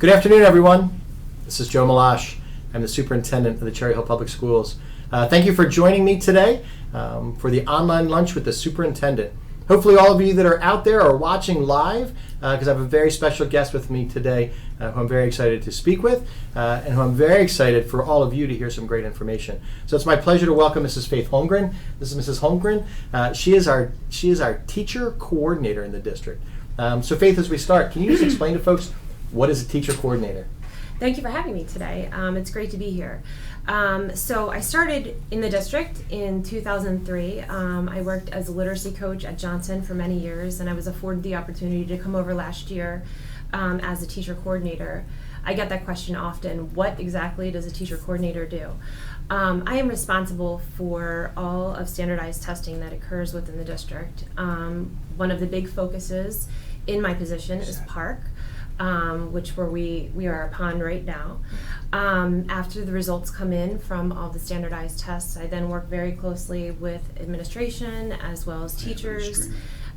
Good afternoon, everyone. This is Joe Meloche. I'm the Superintendent of the Cherry Hill Public Schools. Thank you for joining me today for the online lunch with the Superintendent. Hopefully all of you that are out there are watching live because I have a very special guest with me today who I'm very excited to speak with and who I'm very excited for all of you to hear some great information. So it's my pleasure to welcome Mrs. Faith Holmgren. This is Mrs. Holmgren. She is our teacher coordinator in the district. So Faith, as we start, can you just explain to folks what is a teacher coordinator? Thank you for having me today. It's great to be here. So I started in the district in 2003. I worked as a literacy coach at Johnson for many years, and I was afforded the opportunity to come over last year as a teacher coordinator. I get that question often, what exactly does a teacher coordinator do? I am responsible for all of standardized testing that occurs within the district. One of the big focuses in my position is PARCC. Which we are upon right now. After the results come in from all the standardized tests, I then work very closely with administration as well as teachers,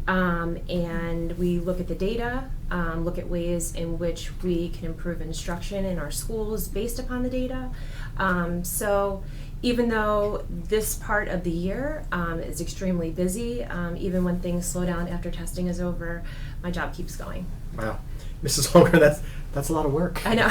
and we look at the data, look at ways in which we can improve instruction in our schools based upon the data. So even though this part of the year is extremely busy, even when things slow down after testing is over, my job keeps going. Wow. Mrs. Holmgren, that's a lot of work. I know.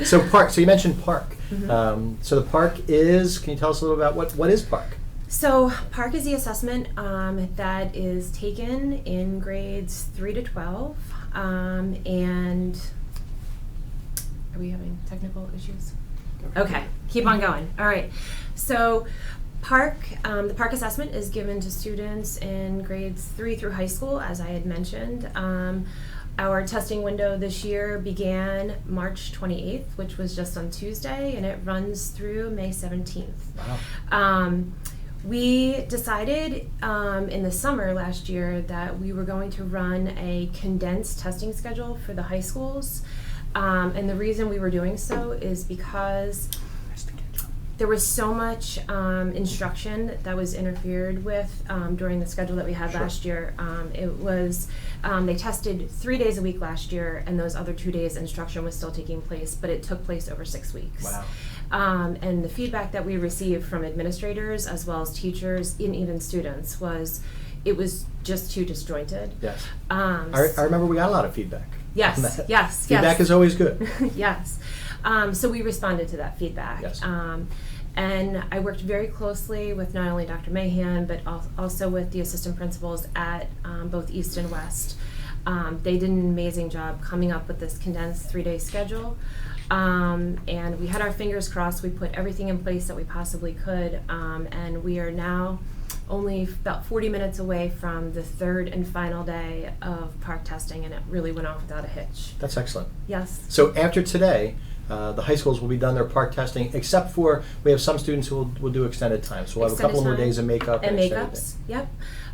So PARCC, so you mentioned PARCC. Mm-hmm. So the PARCC is, can you tell us a little about what is PARCC? So PARCC is the assessment that is taken in grades 3 to 12. And are we having technical issues? Okay, keep on going. All right. So PARCC, the PARCC assessment is given to students in grades 3 through high school, as I had mentioned. Our testing window this year began March 28th, which was just on Tuesday, and it runs through May 17th. Wow. We decided in the summer last year that we were going to run a condensed testing schedule for the high schools. And the reason we were doing so is because there was so much instruction that was interfered with during the schedule that we had last year. It was, they tested 3 days a week last year, and those other 2 days instruction was still taking place, but it took place over 6 weeks. Wow. And the feedback that we received from administrators as well as teachers and even students was it was just too disjointed. Yes. I remember we got a lot of feedback. Yes, yes. Feedback is always good. Yes. So we responded to that feedback. Yes. And I worked very closely with not only Dr. Mahan, but also with the assistant principals at both East and West. They did an amazing job coming up with this condensed 3-day schedule. And we had our fingers crossed. We put everything in place that we possibly could. And we are now only about 40 minutes away from the third and final day of PARCC testing, and it really went off without a hitch. That's excellent. Yes. So after today, the high schools will be done their PARCC testing, except for we have some students who will do extended time. So we'll have a couple more days of makeup. And makeups, yep.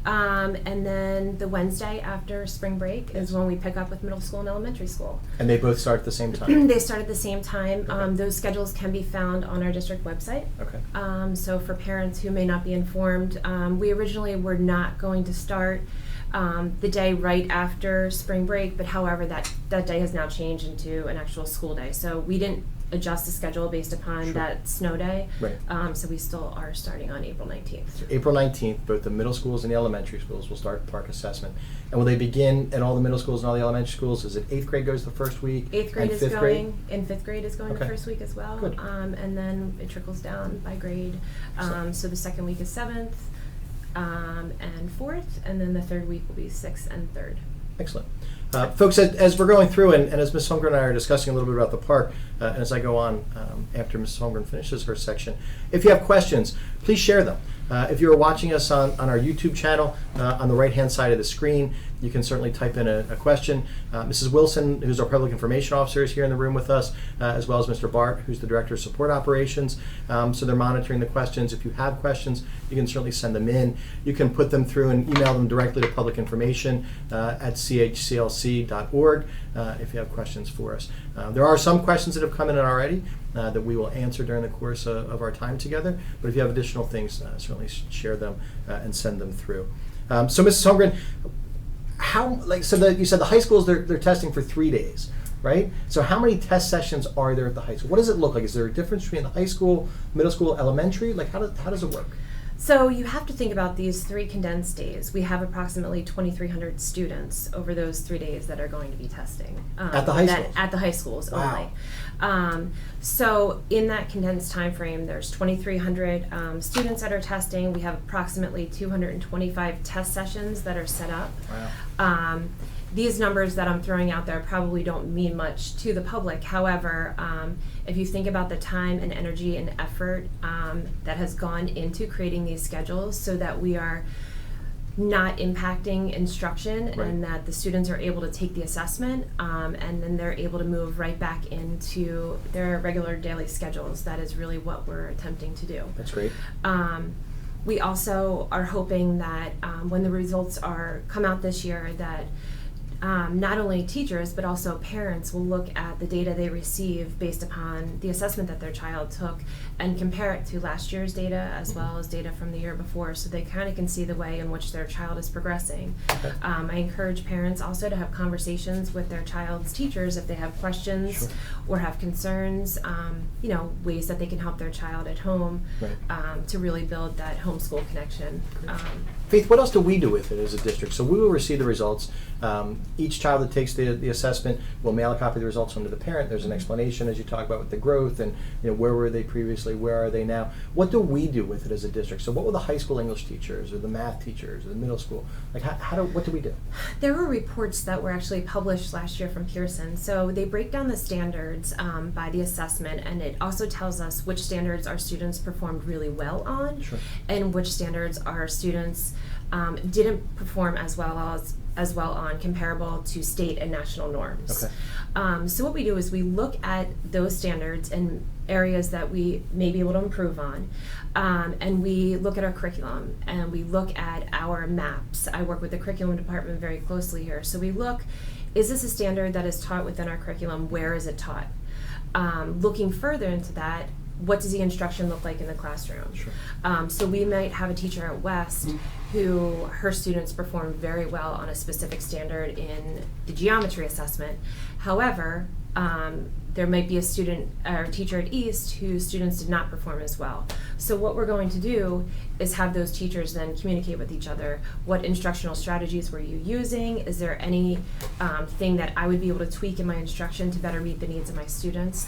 And then the Wednesday after spring break is when we pick up with middle school and elementary school. And they both start at the same time? They start at the same time. Okay. Those schedules can be found on our district website. Okay. So for parents who may not be informed, we originally were not going to start the day right after spring break, but however that day has now changed into an actual school day. So we didn't adjust the schedule based upon that snow day. Right. So we still are starting on April 19th. So April 19th, both the middle schools and the elementary schools will start PARCC assessment. And will they begin at all the middle schools and all the elementary schools? Is it 8th grade goes the first week? 8th grade is going, and 5th grade is going Okay. the first week as well. Good. And then it trickles down by grade. So the second week is 7th and 4th, and then the third week will be 6th and 3rd. Excellent. Folks, as we're going through, and as Ms. Holmgren and I are discussing a little bit about the PARCC, and as I go on after Ms. Holmgren finishes her section, if you have questions, please share them. If you're watching us on our YouTube channel, on the right-hand side of the screen, you can certainly type in a question. Mrs. Wilson, who's our Public Information Officer, is here in the room with us, as well as Mr. Bart, who's the Director of Support Operations. So they're monitoring the questions. If you have questions, you can certainly send them in. You can put them through and email them directly to Public Information at chclc.org if you have questions for us. There are some questions that have come in already that we will answer during the course of our time together. But if you have additional things, certainly share them and send them through. So Mrs. Holmgren, you said the high schools they're testing for 3 days. right? So how many test sessions are there at the high school? What does it look like? Is there a difference between the high school, middle school, elementary? Like how does it work? So you have to think about these 3 condensed days. We have approximately 2,300 students over those 3 days that are going to be testing. At the high schools? At the high schools Wow. only. So in that condensed time frame, there's 2,300 students that are testing. We have approximately 225 test sessions that are set up. Wow. These numbers that I'm throwing out there probably don't mean much to the public. However, if you think about the time and energy and effort that has gone into creating these schedules so that we are not impacting instruction Right. and that the students are able to take the assessment and then they're able to move right back into their regular daily schedules, that is really what we're attempting to do. That's great. We also are hoping that when the results come out this year, that not only teachers but also parents will look at the data they receive based upon the assessment that their child took and compare it to last year's data as well as data from the year before, so they kind of can see the way in which their child is progressing. Okay. I encourage parents also to have conversations with their child's teachers if they have questions Sure. or have concerns, ways that they can help their child at home Right. to really build that homeschool connection. Faith, what else do we do with it as a district? So we will receive the results. Each child that takes the assessment will mail a copy of the results on to the parent. There's an explanation, as you talk about, with the growth and where were they previously, where are they now. What do we do with it as a district? So what will the high school English teachers or the math teachers or the middle school, like what do we do? There were reports that were actually published last year from Pearson. So they break down the standards by the assessment, and it also tells us which standards our students performed really well on, Sure. and which standards our students didn't perform as well on, comparable to state and national norms. Okay. So what we do is we look at those standards and areas that we may be able to improve on, and we look at our curriculum and we look at our maps. I work with the curriculum department very closely here. So we look, is this a standard that is taught within our curriculum? Where is it taught? Looking further into that, what does the instruction look like in the classroom? Sure. So we might have a teacher at West who her students perform very well on a specific standard in the geometry assessment. However, there might be a student or teacher at East whose students did not perform as well. So what we're going to do is have those teachers then communicate with each other. What instructional strategies were you using? Is there any thing that I would be able to tweak in my instruction to better meet the needs of my students?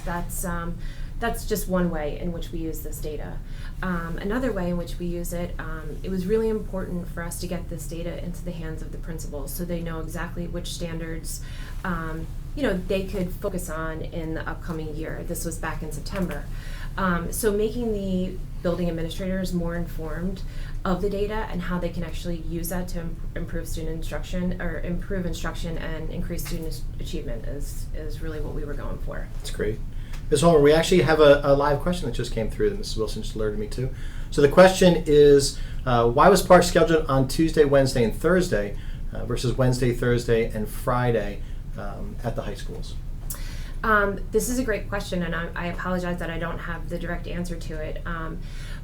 That's just one way in which we use this data. Another way in which we use it, it was really important for us to get this data into the hands of the principals so they know exactly which standards they could focus on in the upcoming year. This was back in September. So making the building administrators more informed of the data and how they can actually use that to improve student instruction or improve instruction and increase student achievement is really what we were going for. That's great. Ms. Holmgren, we actually have a live question that just came through that Mrs. Wilson just alerted me to. So the question is, why was PARCC scheduled on Tuesday, Wednesday, and Thursday versus Wednesday, Thursday, and Friday at the high schools? This is a great question, and I apologize that I don't have the direct answer to it.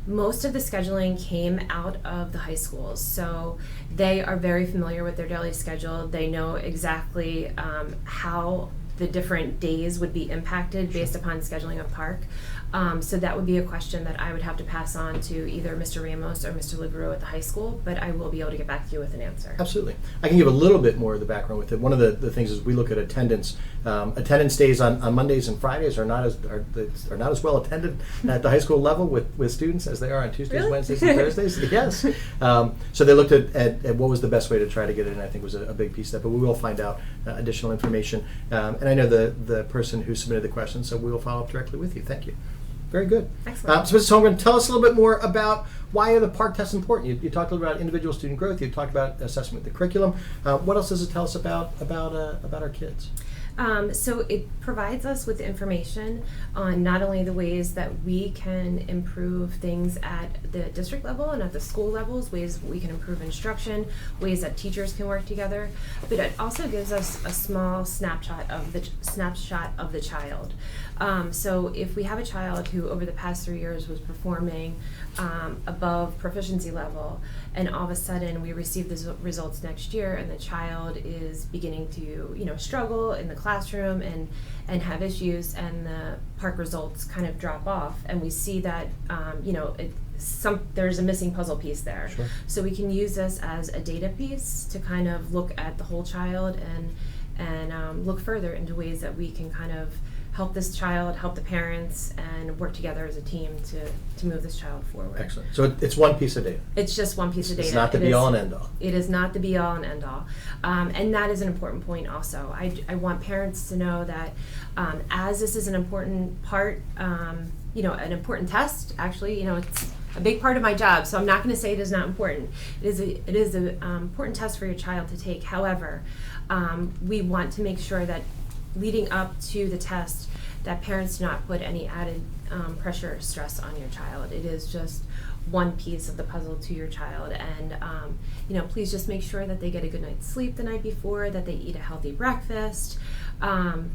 Most of the scheduling came out of the high schools, so they are very familiar with their daily schedule. They know exactly how the different days would be impacted based upon scheduling of PARCC. So that would be a question that I would have to pass on to either Mr. Ramos or Mr. LeGroux at the high school, but I will be able to get back to you with an answer. Absolutely. I can give a little bit more of the background with it. One of the things is we look at attendance. Attendance days on Mondays and Fridays are not as well attended at the high school level with students as they are on Tuesdays, Really? Wednesdays, and Thursdays. Yes. So they looked at what was the best way to try to get it, and I think was a big piece of that. But we will find out additional information. And I know the person who submitted the question, so we will follow up directly with you. Thank you. Very good. Excellent. So Mrs. Holmgren, tell us a little bit more about why are the PARCC tests important? You talked a little about individual student growth. You talked about assessment of the curriculum. What else does it tell us about our kids? So it provides us with information on not only the ways that we can improve things at the district level and at the school levels, ways we can improve instruction, ways that teachers can work together, but it also gives us a small snapshot of the child. So if we have a child who over the past 3 years was performing above proficiency level, and all of a sudden we receive the results next year and the child is beginning to struggle in the classroom and have issues, and the PARCC results kind of drop off, and we see that there's a missing puzzle piece there. Sure. So we can use this as a data piece to kind of look at the whole child and look further into ways that we can kind of help this child, help the parents, and work together as a team to move this child forward. Excellent. So it's one piece of data. It's just one piece of data. It's not the be-all and end-all. It is not the be-all and end-all. And that is an important point also. I want parents to know that as this is an important part, an important test, actually, it's a big part of my job, so I'm not going to say it is not important. It is an important test for your child to take. However, we want to make sure that leading up to the test, that parents do not put any added pressure or stress on your child. It is just one piece of the puzzle to your child, and please just make sure that they get a good night's sleep the night before, that they eat a healthy breakfast.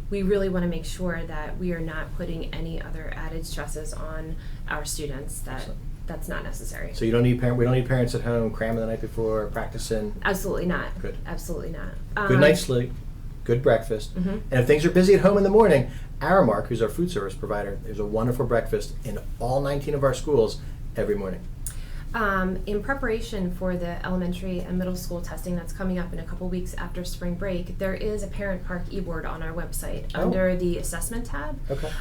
We really want to make sure that we are not putting any other added stresses on our students. That's not necessary. So we don't need parents at home cramming the night before, practicing. Absolutely not. Good. Absolutely not. Good night's sleep, good breakfast, and if things are busy at home in the morning, Aramark, who's our food service provider, there's a wonderful breakfast in all 19 of our schools every morning. In preparation for the elementary and middle school testing that's coming up in a couple weeks after spring break, there is a Parent PARCC e-board on our website under the assessment tab. Okay.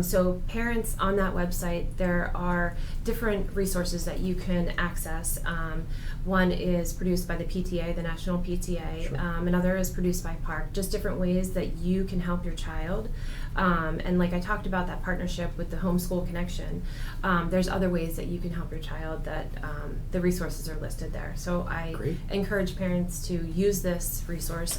So parents on that website, there are different resources that you can access. One is produced by the PTA, the National PTA. Sure. Another is produced by PARCC. Just different ways that you can help your child. And like I talked about, that partnership with the Homeschool Connection, there's other ways that you can help your child that the resources are listed there. So I encourage parents to use this resource.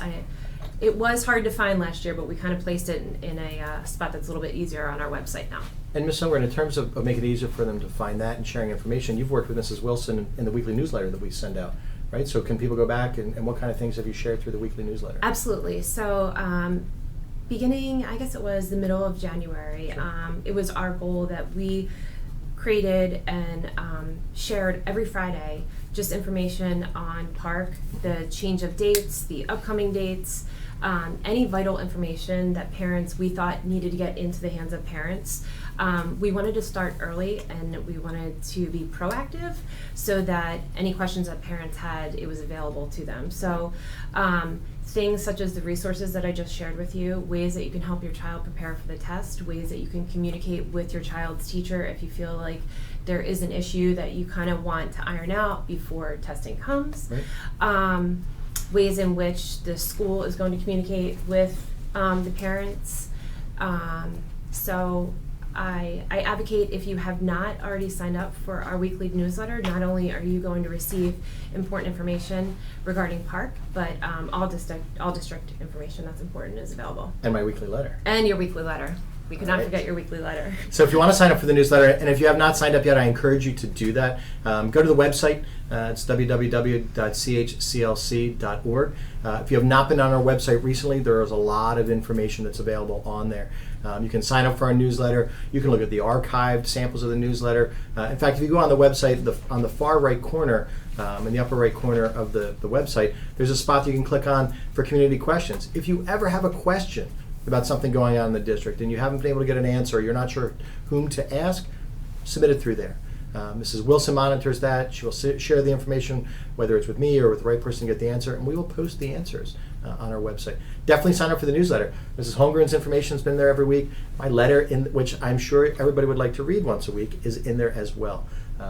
It was hard to find last year, but we kind of placed it in a spot that's a little bit easier on our website now. And Ms. Holmgren, in terms of making it easier for them to find that and sharing information, you've worked with Mrs. Wilson in the weekly newsletter that we send out, right? So can people go back and what kind of things have you shared through the weekly newsletter? Absolutely. So beginning, I guess it was the middle of January, it was our goal that we created and shared every Friday just information on PARCC, the change of dates, the upcoming dates, any vital information that parents we thought needed to get into the hands of parents. We wanted to start early, and we wanted to be proactive so that any questions that parents had, it was available to them. So things such as the resources that I just shared with you, ways that you can help your child prepare for the test, ways that you can communicate with your child's teacher if you feel like there is an issue that you kind of want to iron out before testing comes. Right. Ways in which the school is going to communicate with the parents. So I advocate, if you have not already signed up for our weekly newsletter, not only are you going to receive important information regarding PARCC, but all district information that's important is available. And my weekly letter. And your weekly letter. We could not forget your weekly letter. So if you want to sign up for the newsletter, and if you have not signed up yet, I encourage you to do that. Go to the website. It's www.chclc.org. If you have not been on our website recently, there is a lot of information that's available on there. You can sign up for our newsletter. You can look at the archived samples of the newsletter. In fact, if you go on the website, on the far right corner, in the upper right corner of the website, there's a spot that you can click on for community questions. If you ever have a question about something going on in the district and you haven't been able to get an answer, or you're not sure whom to ask, submit it through there. Mrs. Wilson monitors that. She will share the information, whether it's with me or with the right person to get the answer, and we will post the answers on our website. Definitely sign up for the newsletter. Mrs. Holmgren's information has been there every week. My letter, in which I'm sure everybody would like to read once a week, is in there as well.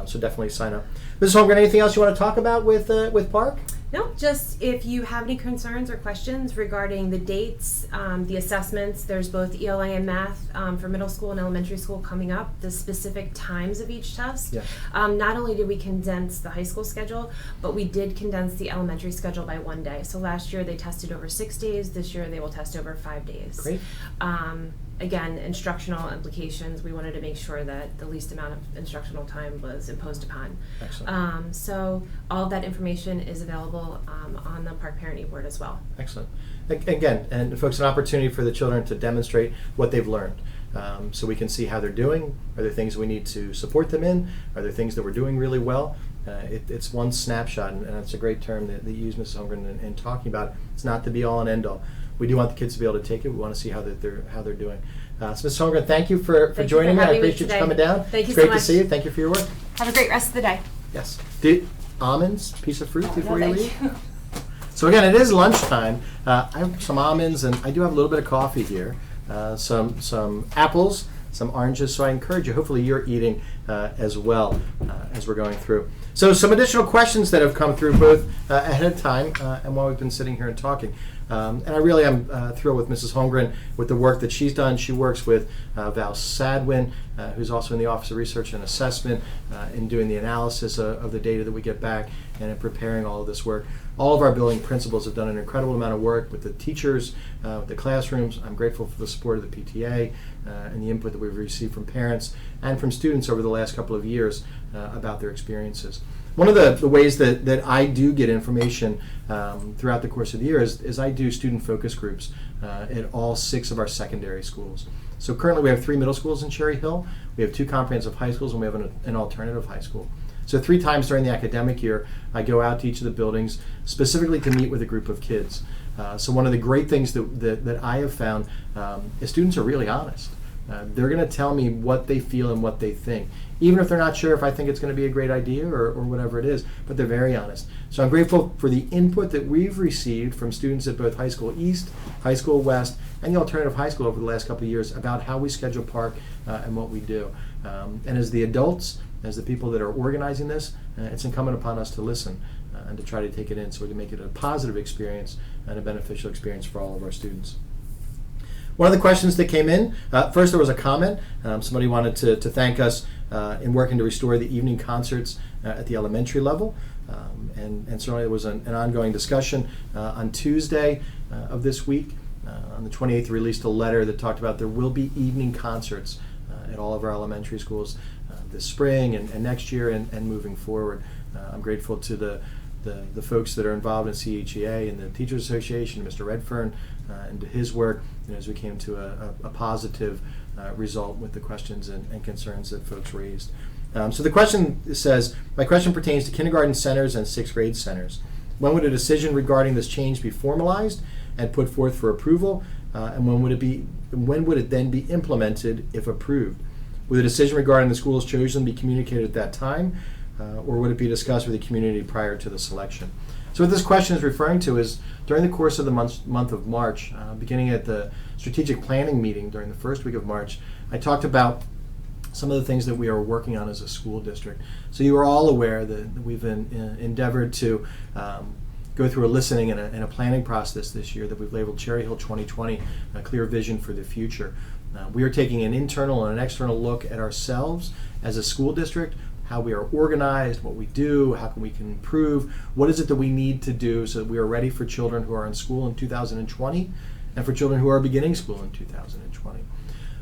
So definitely sign up. Mrs. Holmgren, anything else you want to talk about with PARCC? No, just if you have any concerns or questions regarding the dates, the assessments, there's both ELA and math for middle school and elementary school coming up, the specific times of each test. Yeah. Not only did we condense the high school schedule, but we did condense the elementary schedule by 1 day. So last year they tested over 6 days. This year they will test over 5 days. Great. Again, instructional implications, we wanted to make sure that the least amount of instructional time was imposed upon. Excellent. So all of that information is available on the PARCC Parent e-board as well. Excellent. Again, and folks, an opportunity for the children to demonstrate what they've learned. So we can see how they're doing. Are there things we need to support them in? Are there things that we're doing really well? It's one snapshot, and it's a great term that you use, Mrs. Holmgren, in talking about it. It's not the be-all and end-all. we do want the kids to be able to take it. We want to see how they're doing. So Ms. Holmgren, thank you for Thank you joining for me. I having me appreciate you today. coming down. Thank you It's so great to much. see you. Thank you for your work. Have a great rest of the day. Yes. Almonds, piece of fruit before you thank leave? you. So again, it is lunchtime. I have some almonds, and I do have a little bit of coffee here. Some apples, some oranges. So I encourage you. Hopefully, you're eating as well as we're going through. So some additional questions that have come through both ahead of time and while we've been sitting here and talking. And I really am thrilled with Mrs. Holmgren with the work that she's done. She works with Val Sadwin, who's also in the Office of Research and Assessment, in doing the analysis of the data that we get back and in preparing all of this work. All of our building principals have done an incredible amount of work with the teachers, with the classrooms. I'm grateful for the support of the PTA and the input that we've received from parents and from students over the last couple of years about their experiences. One of the ways that I do get information throughout the course of the year is I do student focus groups at all 6 of our secondary schools. So currently we have 3 middle schools in Cherry Hill, we have 2 comprehensive high schools, and we have an alternative high school. So 3 times during the academic year, I go out to each of the buildings specifically to meet with a group of kids. So one of the great things that I have found is students are really honest. They're going to tell me what they feel and what they think, even if they're not sure if I think it's going to be a great idea or whatever it is, but they're very honest. So I'm grateful for the input that we've received from students at both High School East, High School West, and the alternative high school over the last couple of years about how we schedule PARCC and what we do. And as the adults, as the people that are organizing this, it's incumbent upon us to listen and to try to take it in so we can make it a positive experience and a beneficial experience for all of our students. One of the questions that came in, first there was a comment. Somebody wanted to thank us in working to restore the evening concerts at the elementary level. And certainly there was an ongoing discussion on Tuesday of this week. On the 28th, we released a letter that talked about there will be evening concerts at all of our elementary schools this spring and next year and moving forward. I'm grateful to the folks that are involved in CHEA and the Teachers Association, Mr. Redfern, and to his work as we came to a positive result with the questions and concerns that folks raised. So the question says, my question pertains to kindergarten centers and 6th grade centers. When would a decision regarding this change be formalized and put forth for approval? And when would it then be implemented if approved? Would the decision regarding the schools chosen be communicated at that time? Or would it be discussed with the community prior to the selection? So what this question is referring to is during the course of the month of March, beginning at the strategic planning meeting during the first week of March, I talked about some of the things that we are working on as a school district. So you are all aware that we've endeavored to go through a listening and a planning process this year that we've labeled Cherry Hill 2020, a clear vision for the future. We are taking an internal and an external look at ourselves as a school district, how we are organized, what we do, how we can improve, what is it that we need to do so that we are ready for children who are in school in 2020 and for children who are beginning school in 2020.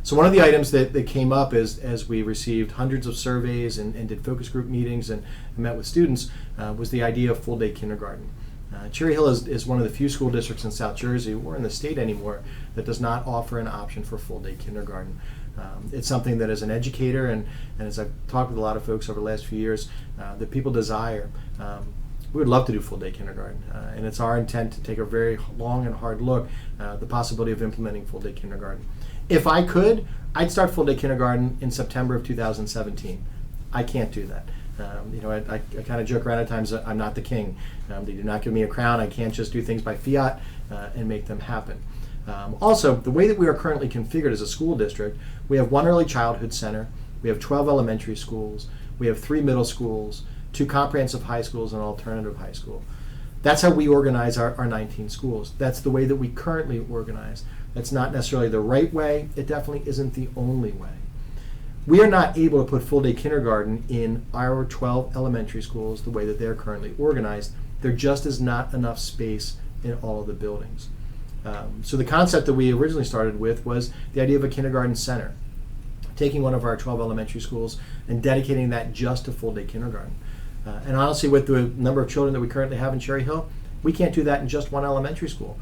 So one of the items that came up is as we received hundreds of surveys and did focus group meetings and met with students was the idea of full day kindergarten. Cherry Hill is one of the few school districts in South Jersey or in the state anymore that does not offer an option for full day kindergarten. It's something that as an educator and as I've talked with a lot of folks over the last few years that people desire. We would love to do full day kindergarten and it's our intent to take a very long and hard look at the possibility of implementing full day kindergarten. If I could, I'd start full day kindergarten in September of 2017. I can't do that. I kind of joke around at times that I'm not the king. They do not give me a crown. I can't just do things by fiat and make them happen. Also, the way that we are currently configured as a school district, we have 1 early childhood center, we have 12 elementary schools, we have 3 middle schools, 2 comprehensive high schools, and an alternative high school. That's how we organize our 19 schools. That's the way that we currently organize. That's not necessarily the right way. It definitely isn't the only way. We are not able to put full day kindergarten in our 12 elementary schools the way that they're currently organized. There just is not enough space in all of the buildings. So the concept that we originally started with was the idea of a kindergarten center, taking one of our 12 elementary schools and dedicating that just to full day kindergarten. And honestly, with the number of children that we currently have in Cherry Hill, we can't do that in just one elementary school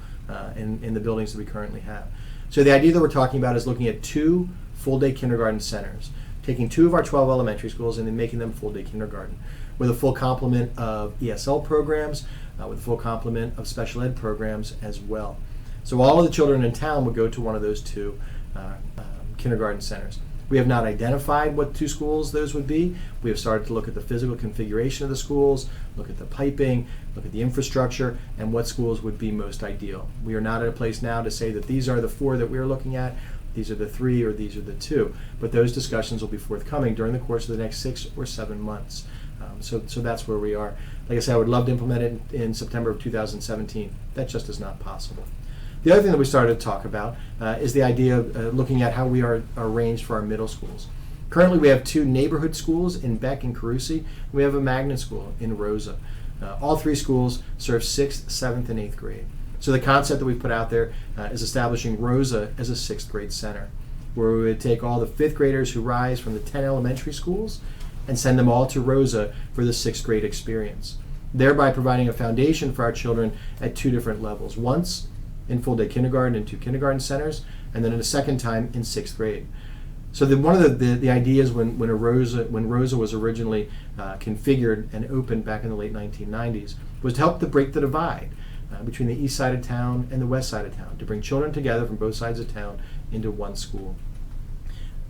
in the buildings that we currently have. So the idea that we're talking about is looking at 2 full day kindergarten centers, taking 2 of our 12 elementary schools and then making them full day kindergarten with a full complement of ESL programs, with a full complement of special ed programs as well. So all of the children in town would go to one of those two kindergarten centers. We have not identified what two schools those would be. We have started to look at the physical configuration of the schools, look at the piping, look at the infrastructure, and what schools would be most ideal. We are not at a place now to say that these are the 4 that we're looking at, these are the 3, or these are the 2. But those discussions will be forthcoming during the course of the next 6 or 7 months. So that's where we are. Like I said, I would love to implement it in September of 2017. That just is not possible. The other thing that we started to talk about is the idea of looking at how we are arranged for our middle schools. Currently, we have 2 neighborhood schools in Beck and Carusi. We have a magnet school in Rosa. All 3 schools serve 6th, 7th, and 8th grade. So the concept that we put out there is establishing Rosa as a 6th grade center, where we would take all the 5th graders who rise from the 10 elementary schools and send them all to Rosa for the 6th grade experience, thereby providing a foundation for our children at 2 different levels. Once in full-day kindergarten in 2 kindergarten centers, and then in a second time in 6th grade. So one of the ideas when Rosa was originally configured and opened back in the late 1990s was to help to break the divide between the east side of town and the west side of town, to bring children together from both sides of town into one school.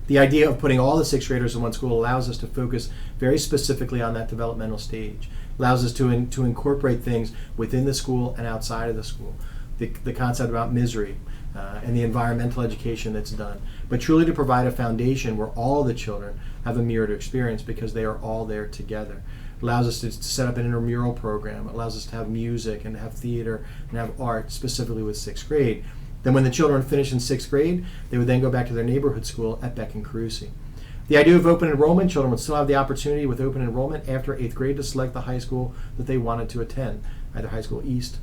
The idea of putting all the 6th graders in one school allows us to focus very specifically on that developmental stage, allows us to incorporate things within the school and outside of the school. The concept about misery and the environmental education that's done, but truly to provide a foundation where all the children have a mirror to experience because they are all there together. It allows us to set up an intramural program. It allows us to have music and to have theater and have art specifically with 6th grade. Then when the children finish in 6th grade, they would then go back to their neighborhood school at Beck and Carusi. The idea of open enrollment, children would still have the opportunity with open enrollment after 8th grade to select the high school that they wanted to attend, either High School East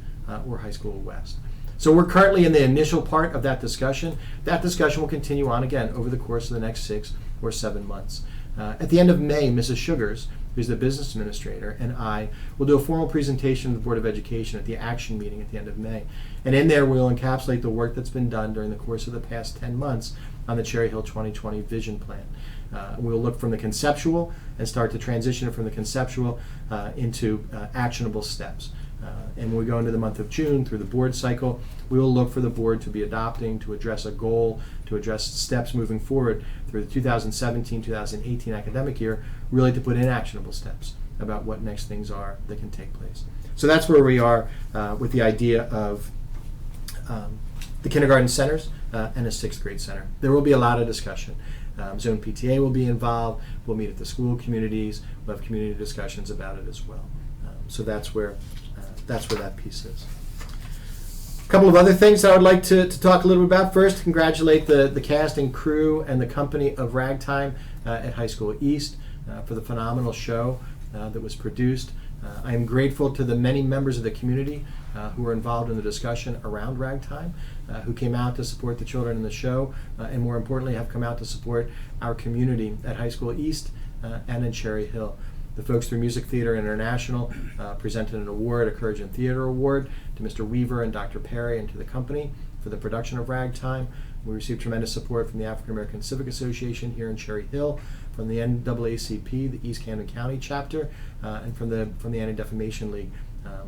or High School West. So we're currently in the initial part of that discussion. That discussion will continue on again over the course of the next 6 or 7 months. At the end of May, Mrs. Sugars, who's the business administrator, and I will do a formal presentation to the Board of Education at the action meeting at the end of May. And in there, we'll encapsulate the work that's been done during the course of the past 10 months on the Cherry Hill 2020 Vision Plan. We'll look from the conceptual and start to transition from the conceptual into actionable steps. And when we go into the month of June through the board cycle, we will look for the board to be adopting, to address a goal, to address steps moving forward through the 2017-2018 academic year, really to put in actionable steps about what next things are that can take place. So that's where we are with the idea of the kindergarten centers and a 6th grade center. There will be a lot of discussion. Zone PTA will be involved. We'll meet at the school communities. We'll have community discussions about it as well. So that's where that piece is. A couple of other things that I would like to talk a little bit about. First, congratulate the cast and crew and the company of Ragtime at High School East for the phenomenal show that was produced. I am grateful to the many members of the community who were involved in the discussion around Ragtime, who came out to support the children in the show, and more importantly, have come out to support our community at High School East and in Cherry Hill. The folks through Music Theater International presented an award, a Courage in Theater Award, to Mr. Weaver and Dr. Perry and to the company for the production of Ragtime. We received tremendous support from the African American Civic Association here in Cherry Hill, from the NAACP, the East Camden County chapter, and from the Anti-Defamation League,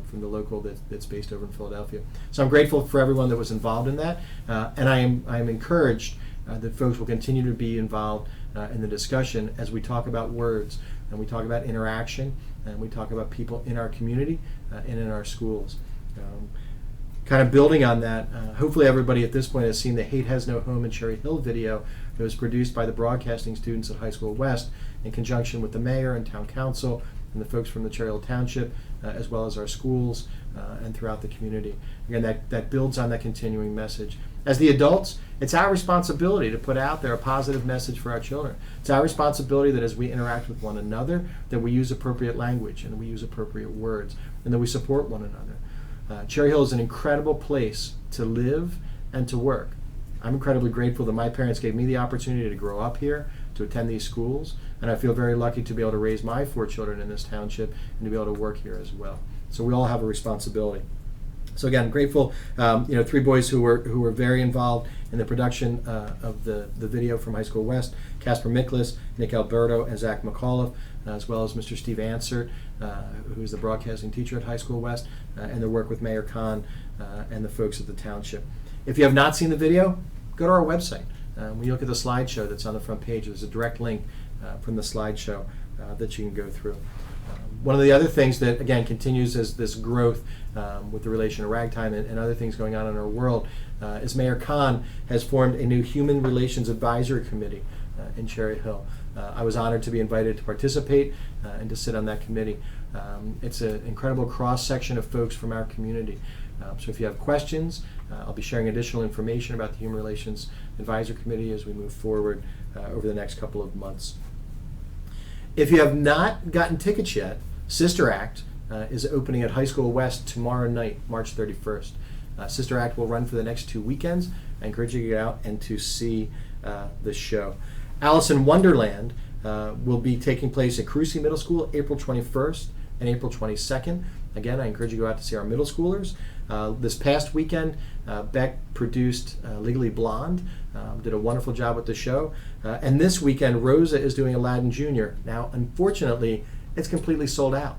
from the local that's based over in Philadelphia. So I'm grateful for everyone that was involved in that, and I am encouraged that folks will continue to be involved in the discussion as we talk about words, and we talk about interaction, and we talk about people in our community and in our schools. Kind of building on that, hopefully everybody at this point has seen the Hate Has No Home in Cherry Hill video that was produced by the broadcasting students at High School West in conjunction with the mayor and town council and the folks from the Cherry Hill Township, as well as our schools and throughout the community. Again, that builds on that continuing message. As the adults, it's our responsibility to put out there a positive message for our children. It's our responsibility that as we interact with one another, that we use appropriate language and we use appropriate words, and that we support one another. Cherry Hill is an incredible place to live and to work. I'm incredibly grateful that my parents gave me the opportunity to grow up here, to attend these schools, and I feel very lucky to be able to raise my 4 children in this township and to be able to work here as well. So we all have a responsibility. So again, I'm grateful. 3 boys who were very involved in the production of the video from High School West: Casper Miklas, Nick Alberto, and Zach McAuliffe, as well as Mr. Steve Ansert, who's the broadcasting teacher at High School West, and their work with Mayor Kahn and the folks at the township. If you have not seen the video, go to our website. When you look at the slideshow that's on the front page, there's a direct link from the slideshow that you can go through. One of the other things that, again, continues as this growth with the relation to ragtime and other things going on in our world is Mayor Khan has formed a new Human Relations Advisory Committee in Cherry Hill. I was honored to be invited to participate and to sit on that committee. It's an incredible cross-section of folks from our community. So if you have questions, I'll be sharing additional information about the Human Relations Advisory Committee as we move forward over the next couple of months. If you have not gotten tickets yet, Sister Act is opening at High School West tomorrow night, March 31st. Sister Act will run for the next 2 weekends. I encourage you to get out and to see the show. Alice in Wonderland will be taking place at Crucy Middle School April 21st and April 22nd. Again, I encourage you to go out to see our middle schoolers. This past weekend, Beck produced Legally Blonde, did a wonderful job with the show. And this weekend, Rosa is doing Aladdin Jr. Now, unfortunately, it's completely sold out.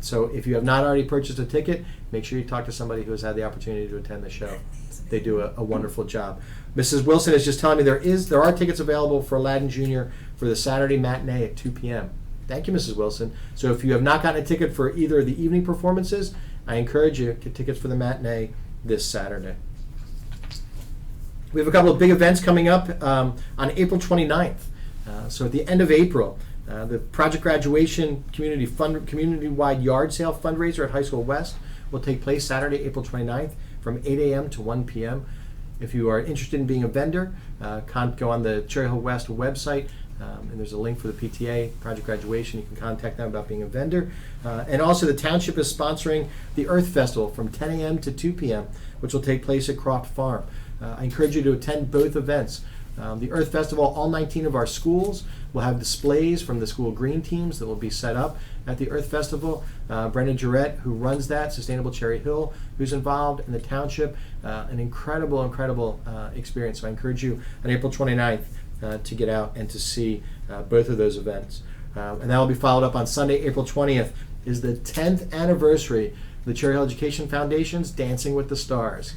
So if you have not already purchased a ticket, make sure you talk to somebody who has had the opportunity to attend the show. They do a wonderful job. Mrs. Wilson is just telling me there are tickets available for Aladdin Jr. for the Saturday matinee at 2 p.m. Thank you, Mrs. Wilson. So if you have not gotten a ticket for either of the evening performances, I encourage you to get tickets for the matinee this Saturday. We have a couple of big events coming up on April 29th. So at the end of April, the Project Graduation community-wide yard sale fundraiser at High School West will take place Saturday, April 29th from 8 a.m. to 1 p.m. If you are interested in being a vendor, go on the Cherry Hill West website, and there's a link for the PTA, Project Graduation. You can contact them about being a vendor. And also the township is sponsoring the Earth Festival from 10 a.m. to 2 p.m., which will take place at Croft Farm. I encourage you to attend both events. The Earth Festival, all 19 of our schools will have displays from the school green teams that will be set up at the Earth Festival. Brendan Jarrett, who runs that, Sustainable Cherry Hill, who's involved in the township, an incredible experience. So I encourage you on April 29th to get out and to see both of those events. And that will be followed up on Sunday, April 20th, is the 10th anniversary of the Cherry Hill Education Foundation's Dancing with the Stars.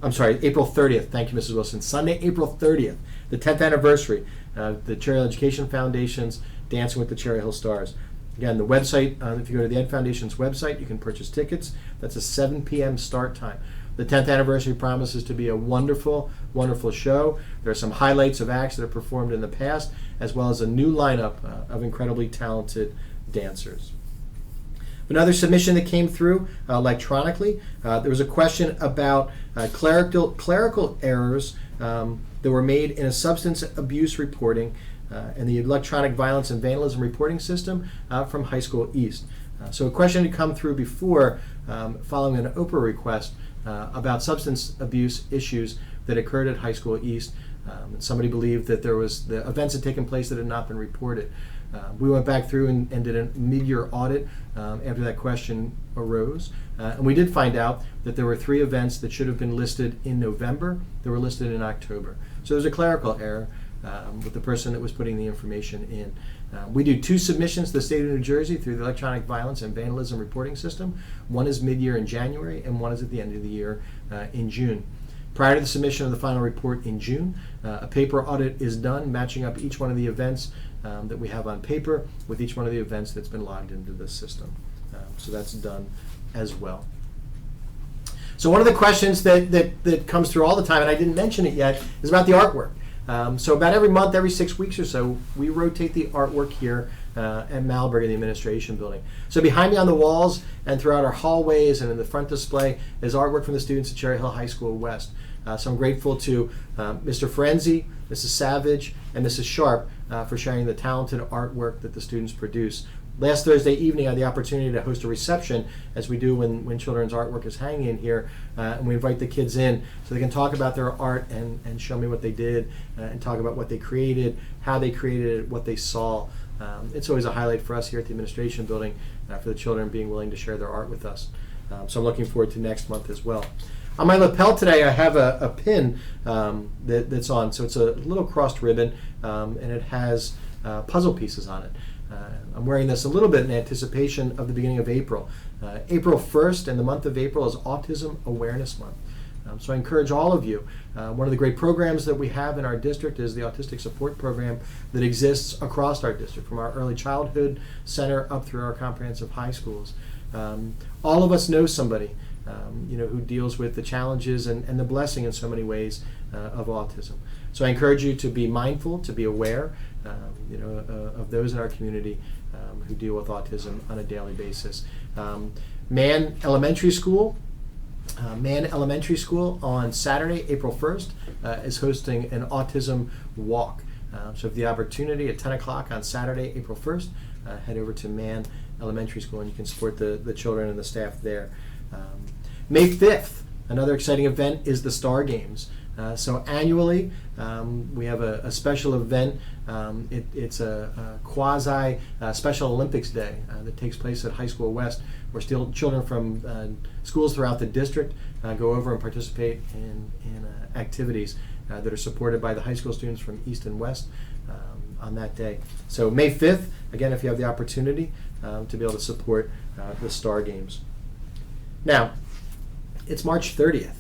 I'm sorry, April 30th. Thank you, Mrs. Wilson. Sunday, April 30th, the 10th anniversary of the Cherry Hill Education Foundation's Dancing with the Cherry Hill Stars. Again, the website, if you go to the Ed Foundation's website, you can purchase tickets. That's a 7 p.m. start time. The 10th anniversary promises to be a wonderful show. There are some highlights of acts that have performed in the past, as well as a new lineup of incredibly talented dancers. Another submission that came through electronically, there was a question about clerical errors that were made in a substance abuse reporting and the electronic violence and vandalism reporting system from High School East. So a question had come through before following an Oprah request about substance abuse issues that occurred at High School East. And somebody believed that the events had taken place that had not been reported. We went back through and did a mid-year audit after that question arose. And we did find out that there were 3 events that should have been listed in November that were listed in October. So there's a clerical error with the person that was putting the information in. We do 2 submissions to the state of New Jersey through the electronic violence and vandalism reporting system. One is mid-year in January and one is at the end of the year in June. Prior to the submission of the final report in June, a paper audit is done matching up each one of the events that we have on paper with each one of the events that's been logged into the system. So that's done as well. So one of the questions that comes through all the time, and I didn't mention it yet, is about the artwork. So about every month, every 6 weeks or so, we rotate the artwork here at Malberg in the administration building. So behind me on the walls and throughout our hallways and in the front display is artwork from the students at Cherry Hill High School West. So I'm grateful to Mr. Ferenzi, Mrs. Savage, and Mrs. Sharp for sharing the talented artwork that the students produce. Last Thursday evening, I had the opportunity to host a reception, as we do when children's artwork is hanging in here, and we invite the kids in so they can talk about their art and show me what they did and talk about what they created, how they created it, what they saw. It's always a highlight for us here at the administration building for the children being willing to share their art with us. So I'm looking forward to next month as well. On my lapel today, I have a pin that's on. So it's a little crossed ribbon, and it has puzzle pieces on it. I'm wearing this a little bit in anticipation of the beginning of April. April 1st and the month of April is Autism Awareness Month. So I encourage all of you. One of the great programs that we have in our district is the Autistic Support Program that exists across our district, from our early childhood center up through our comprehensive high schools. All of us know somebody who deals with the challenges and the blessing in so many ways of autism. So I encourage you to be mindful, to be aware, of those in our community who deal with autism on a daily basis. Man Elementary School on Saturday, April 1st, is hosting an autism walk. So if the opportunity at 10 o'clock on Saturday, April 1st, head over to Man Elementary School and you can support the children and the staff there. May 5th, another exciting event is the Star Games. So annually, we have a special event. It's a quasi Special Olympics Day that takes place at High School West, where still children from schools throughout the district go over and participate in activities that are supported by the high school students from East and West on that day. So May 5th, again, if you have the opportunity to be able to support the Star Games. Now, it's March 30th.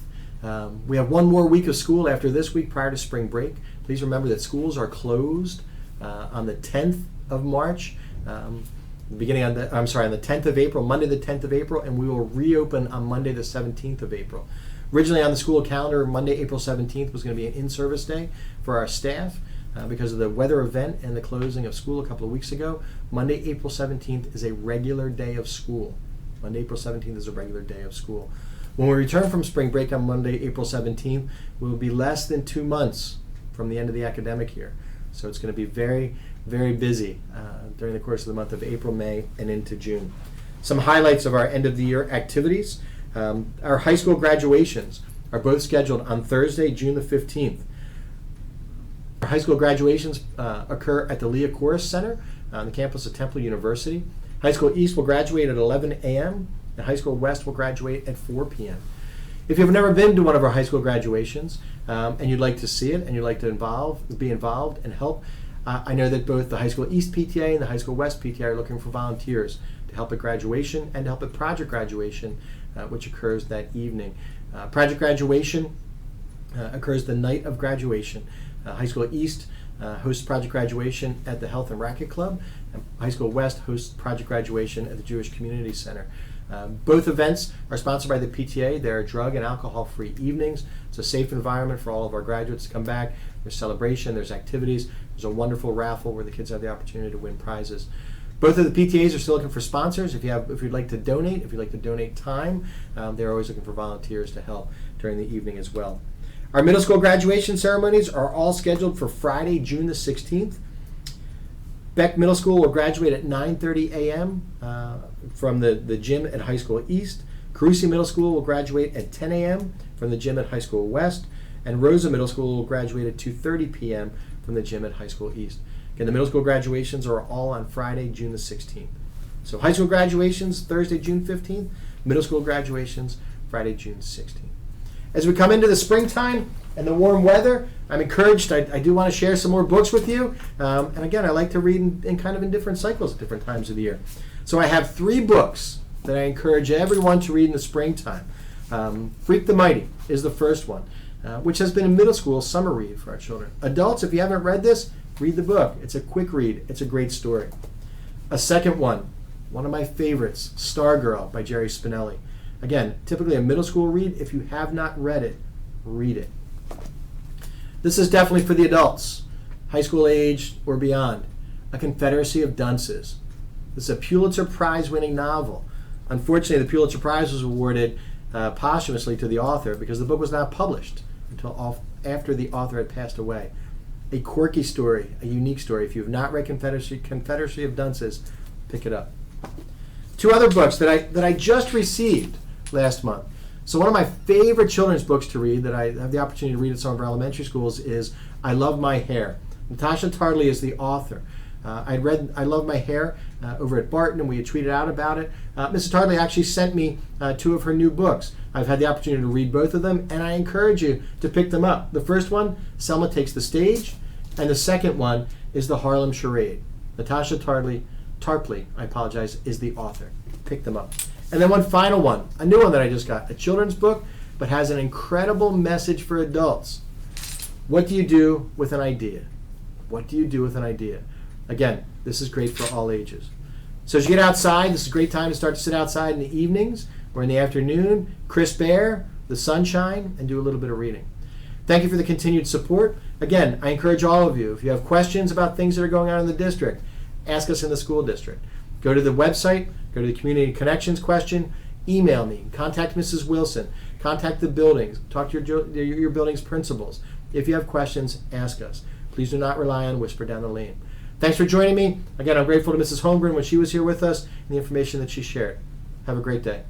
We have one more week of school after this week prior to spring break. Please remember that schools are closed on the 10th of March, on the 10th of April, Monday the 10th of April, and we will reopen on Monday the 17th of April. Originally on the school calendar, Monday, April 17th was going to be an in-service day for our staff. Because of the weather event and the closing of school a couple of weeks ago, Monday, April 17th is a regular day of school. Monday, April 17th is a regular day of school. When we return from spring break on Monday, April 17th, we will be less than 2 months from the end of the academic year. So it's going to be very, very busy during the course of the month of April, May, and into June. Some highlights of our end of the year activities. Our high school graduations are both scheduled on Thursday, June the 15th. Our high school graduations occur at the Leah Chorus Center on the campus of Temple University. High School East will graduate at 11 a.m. and High School West will graduate at 4 p.m. If you've never been to one of our high school graduations and you'd like to see it and you'd like to be involved and help, I know that both the High School East PTA and the High School West PTA are looking for volunteers to help at graduation and to help at project graduation, which occurs that evening. Project graduation occurs the night of graduation. High School East hosts project graduation at the Health and Racket Club, and High School West hosts project graduation at the Jewish Community Center. Both events are sponsored by the PTA. They're drug and alcohol-free evenings. It's a safe environment for all of our graduates to come back. There's celebration, there's activities, there's a wonderful raffle where the kids have the opportunity to win prizes. Both of the PTAs are still looking for sponsors. If you'd like to donate time, they're always looking for volunteers to help during the evening as well. Our middle school graduation ceremonies are all scheduled for Friday, June the 16th. Beck Middle School will graduate at 9:30 a.m. From the gym at High School East. Carusi Middle School will graduate at 10 a.m. from the gym at High School West. And Rosa Middle School will graduate at 2:30 p.m. from the gym at High School East. Again, the middle school graduations are all on Friday, June the 16th. So high school graduations, Thursday, June 15th. Middle school graduations, Friday, June 16th. As we come into the springtime and the warm weather, I'm encouraged. I do want to share some more books with you. And again, I like to read in different cycles at different times of the year. So I have 3 books that I encourage everyone to read in the springtime. Freak the Mighty is the first one, which has been a middle school summer read for our children. Adults, if you haven't read this, read the book. It's a quick read. It's a great story. A second one of my favorites, Stargirl by Jerry Spinelli. Again, typically a middle school read. If you have not read it, read it. This is definitely for the adults, high school age or beyond. A Confederacy of Dunces. This is a Pulitzer Prize winning novel. Unfortunately, the Pulitzer Prize was awarded posthumously to the author because the book was not published until after the author had passed away. A quirky story, a unique story. If you have not read Confederacy of Dunces, pick it up. 2 other books that I just received last month. So one of my favorite children's books to read that I have the opportunity to read at some of our elementary schools is I Love My Hair. Natasha Tardley is the author. I read I Love My Hair over at Barton, and we had tweeted out about it. Mrs. Tardley actually sent me 2 of her new books. I've had the opportunity to read both of them, and I encourage you to pick them up. The first one, Selma Takes the Stage, and the second one is The Harlem Charade. Natasha Tarpley, is the author. Pick them up. And then one final one, a new one that I just got, a children's book but has an incredible message for adults. What do you do with an idea? What do you do with an idea? Again, this is great for all ages. So as you get outside, this is a great time to start to sit outside in the evenings or in the afternoon, crisp air, the sunshine, and do a little bit of reading. Thank you for the continued support. Again, I encourage all of you, if you have questions about things that are going on in the district, ask us in the school district. Go to the website, go to the Community Connections question, email me, contact Mrs. Wilson, contact the buildings, talk to your building's principals. If you have questions, ask us. Please do not rely on whisper down the lane. Thanks for joining me. Again, I'm grateful to Mrs. Holmgren when she was here with us and the information that she shared. Have a great day.